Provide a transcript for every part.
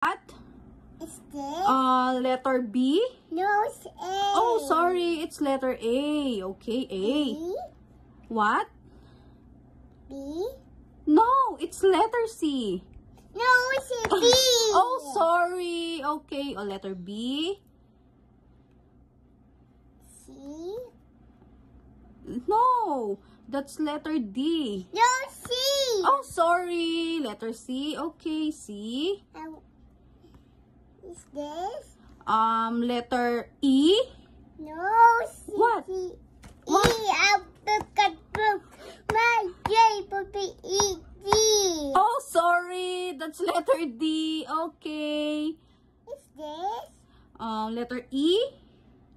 What? Is this? Letter B? No, it's A. Oh, sorry. It's letter A. Okay, A. B? What? B? No, it's letter C. No, it's a B. Oh, sorry. Okay. Oh, letter B. C? No, that's letter D. No, C. Oh, sorry. Letter C. Okay, C. Is this? Letter E. No, C. What? C. What? E. Alphabet book. My J would be E. D. Oh, sorry. That's letter D. Okay. Is this? Letter E.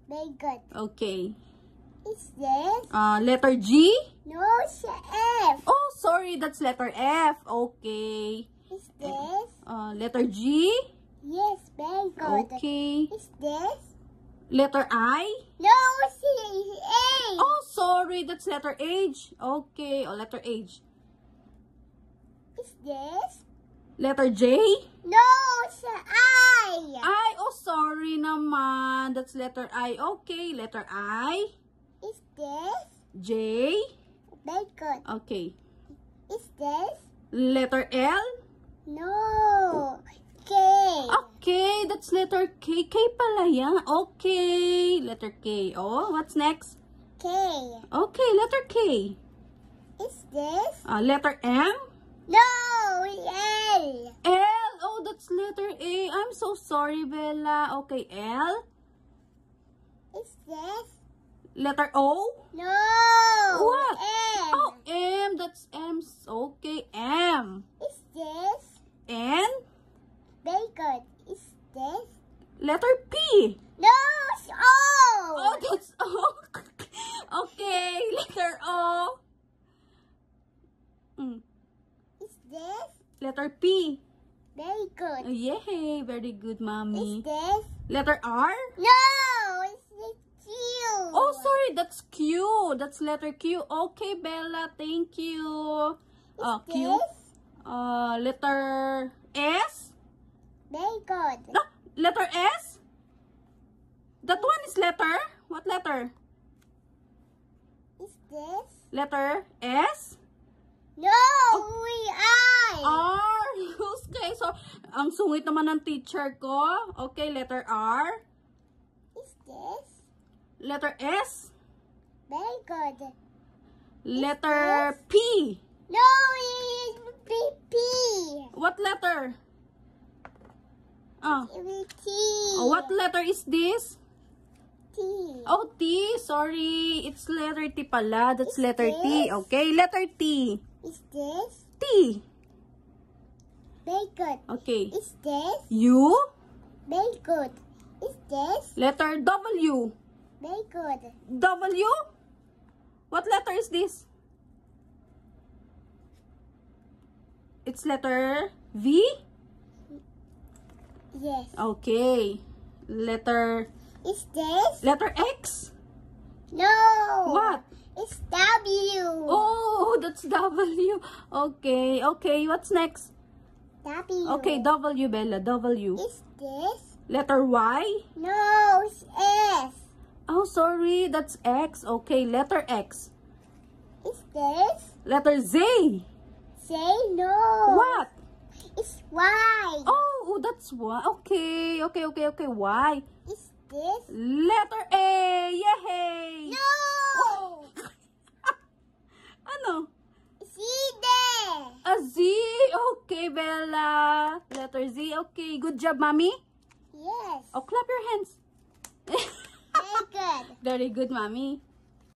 Very good. Okay. Is this? Letter G. No, it's F. Oh, sorry. That's letter F. Okay. Is this? Letter G. Yes, very good. Okay. Is this? Letter I. No, it's A. Oh, sorry. That's letter H. Okay. Oh, letter H. Is this? Letter J. No, it's I. I. Oh, sorry naman. That's letter I. Okay. Letter I. Is this? J. Very good. Okay. Is this? Letter L. No. K. Okay. That's letter K. K pala yan. Okay. Letter K. Oh, what's next? K. Okay. Letter K. Is this? Letter M. No, L. L. Oh, that's letter A. I'm so sorry, Bella. Okay. L. Is this? Letter O. No. What? M. Oh, M. That's M. Okay. M. Is this? N. Very good. Is this? Letter P. No, it's O. Oh, that's O. Okay. Letter O. Is this? Letter P. Very good. Yay. Very good, Is mommy. this? Letter R. No, it's the Q. Oh, sorry. That's Q. That's letter Q. Okay, Bella. Thank you. Is Q. this? Letter S. Very good. No, letter S. That one is letter. What letter? Is this? Letter S. No, I. R. Okay, so ang sungit naman ng teacher ko. Okay, letter R. Is this? Letter S. Very good. Letter P. No, it's P. What letter? It's T. What letter is this? T. Oh, T. Sorry. It's letter T pala. That's Is letter T. this? Okay, letter T. Is this? T. Very good. Okay. Is this? U. Very good. Is this? Letter W. Very good. W? What letter is this? It's letter V? Yes. Okay. Letter Is this? X? No. What? It's W. Oh, that's W. Okay. Okay, what's next? W. Okay, W, Bella. W. Is this? Letter Y? No, it's S. Oh, sorry. That's X. Okay, letter X. Is this? Letter Z. Say no. What? It's Y. Oh, that's Y. Okay. Okay, okay, okay. Y. Is this? Letter A. Yay! No. Ano? See there. A Z. Okay, Bella. Letter Z. Okay. Good job, mommy. Yes. Oh, clap your hands. Very good. Very good, mommy.